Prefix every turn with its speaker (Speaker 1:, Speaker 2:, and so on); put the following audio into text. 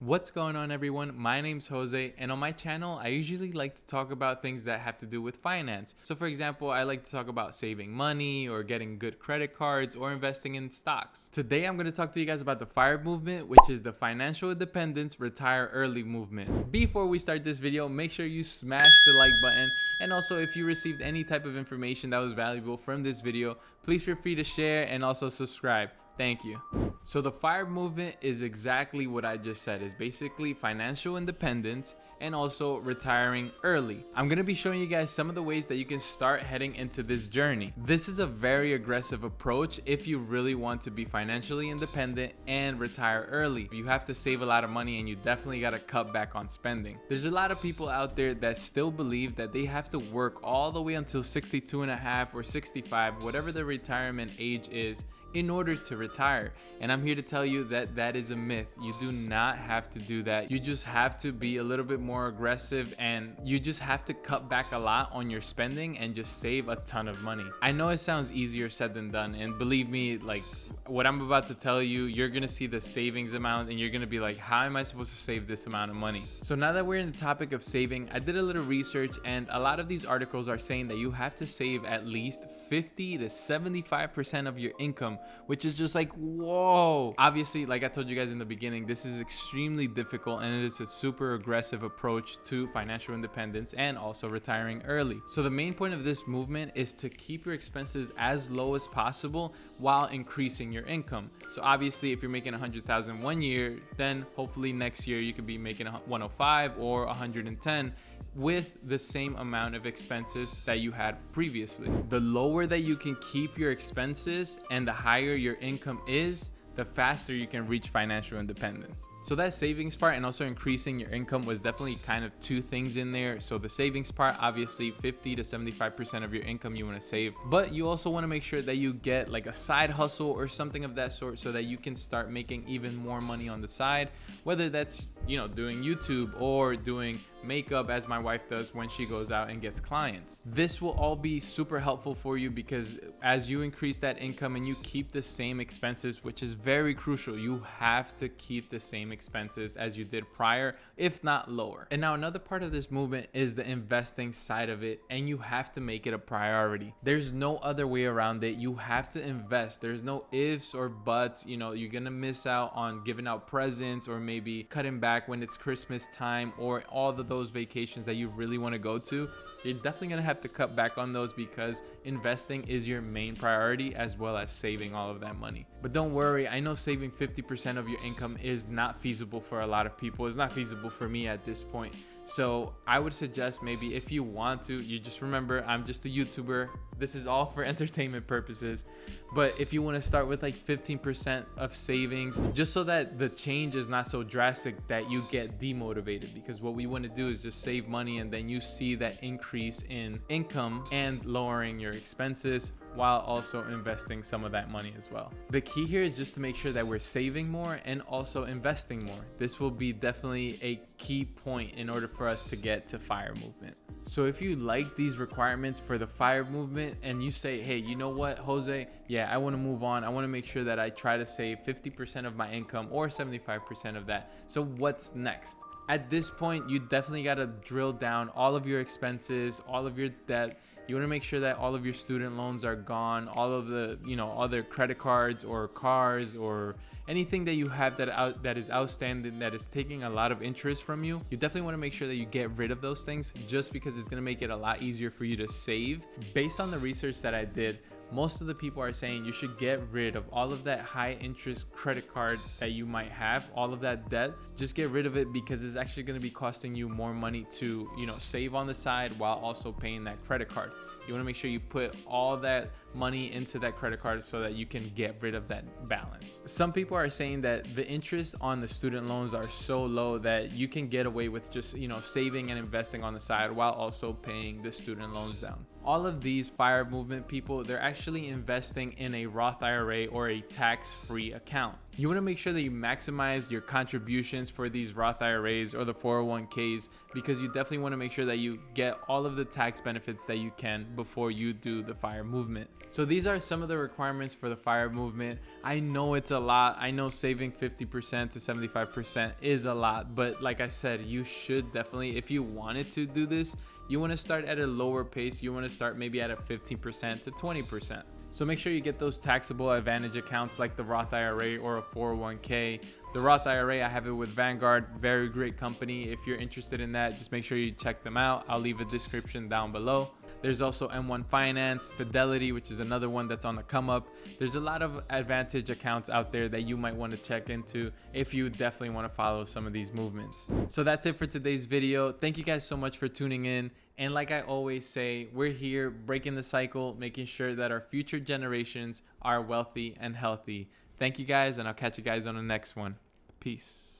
Speaker 1: What's going on, everyone? My name's Jose, and on my channel I usually like to talk about things that have to do with finance. So for example, I like to talk about saving money or getting good credit cards or investing in stocks. Today I'm going to talk to you guys about the FIRE movement, which is the Financial Independence Retire Early movement. Before we start this video, make sure you smash the like button, and also if you received any type of information that was valuable from this video, please feel free to share and also subscribe. Thank you. So the FIRE movement is exactly what I just said. Is basically financial independence and also retiring early. I'm going to be showing you guys some of the ways that you can start heading into this journey. This is a very aggressive approach if you really want to be financially independent and retire early. You have to save a lot of money and you definitely got to cut back on spending. There's a lot of people out there that still believe that they have to work all the way until 62 and a half or 65, whatever the retirement age is, in order to retire. And I'm here to tell you that that is a myth. You do not have to do that. You just have to be a little bit more aggressive, and you just have to cut back a lot on your spending and just save a ton of money. I know it sounds easier said than done, and believe me, like what I'm about to tell you, you're gonna see the savings amount and you're gonna be like, how am I supposed to save this amount of money? So now that we're in the topic of saving, I did a little research, and a lot of these articles are saying that you have to save at least 50 to 75% of your income, which is just like, whoa. Obviously, like I told you guys in the beginning, this is extremely difficult and it is a super aggressive approach to financial independence and also retiring early. So the main point of this movement is to keep your expenses as low as possible while increasing your income. So obviously, if you're making 100,000 one year, then hopefully next year you could be making 105 or 110 with the same amount of expenses that you had previously. The lower that you can keep your expenses and the higher your income is, the faster you can reach financial independence. So that savings part and also increasing your income was definitely kind of two things in there. So the savings part, obviously 50 to 75% of your income you want to save, but you also want to make sure that you get like a side hustle or something of that sort so that you can start making even more money on the side, whether that's, doing YouTube or doing makeup as my wife does when she goes out and gets clients. This will all be super helpful for you because as you increase that income and you keep the same expenses, which is very crucial, you have to keep the same expenses as you did prior, if not lower. And now another part of this movement is the investing side of it, and you have to make it a priority. There's no other way around it. You have to invest. There's no ifs or buts. You're gonna miss out on giving out presents or maybe cutting back when it's Christmas time or all of those vacations that you really want to go to. You're definitely gonna have to cut back on those because investing is your main priority, as well as saving all of that money. But don't worry, I know saving 50% of your income is not feasible for a lot of people. It's not feasible for me at this point. So I would suggest maybe if you want to, you just remember I'm just a YouTuber. This is all for entertainment purposes. But if you want to start with like 15% of savings, just so that the change is not so drastic that you get demotivated, because what we want to do is just save money and then you see that increase in income and lowering your expenses while also investing some of that money as well. The key here is just to make sure that we're saving more and also investing more. This will be definitely a key point in order for us to get to FIRE movement. So if you like these requirements for the FIRE movement and you say, hey, you know what, Jose, yeah, I want to move on. I want to make sure that I try to save 50% of my income or 75% of that. So what's next? At this point, you definitely got to drill down all of your expenses, all of your debt. You want to make sure that all of your student loans are gone, all of the, other credit cards or cars or anything that you have that is outstanding, that is taking a lot of interest from you. You definitely want to make sure that you get rid of those things, just because it's going to make it a lot easier for you to save. Based on the research that I did, most of the people are saying you should get rid of all of that high interest credit card that you might have, all of that debt. Just get rid of it, because it's actually going to be costing you more money to, save on the side while also paying that credit card. You want to make sure you put all that money into that credit card so that you can get rid of that balance. Some people are saying that the interest on the student loans are so low that you can get away with just, saving and investing on the side while also paying the student loans down. All of these FIRE movement people, they're actually investing in a Roth IRA or a tax-free account. You want to make sure that you maximize your contributions for these Roth IRAs or the 401ks, because you definitely want to make sure that you get all of the tax benefits that you can before you do the FIRE movement. So these are some of the requirements for the FIRE movement. I know it's a lot. I know saving 50% to 75% is a lot, but like I said, you should definitely, if you wanted to do this, you want to start at a lower pace. You want to start maybe at a 15% to 20%. So make sure you get those taxable advantage accounts like the Roth IRA or a 401k. The Roth IRA, I have it with Vanguard, very great company. If you're interested in that, just make sure you check them out. I'll leave a description down below. There's also M1 Finance, Fidelity, which is another one that's on the come up. There's a lot of advantage accounts out there that you might want to check into if you definitely want to follow some of these movements. So that's it for today's video. Thank you guys so much for tuning in. And like I always say, we're here breaking the cycle, making sure that our future generations are wealthy and healthy. Thank you guys, and I'll catch you guys on the next one. Peace.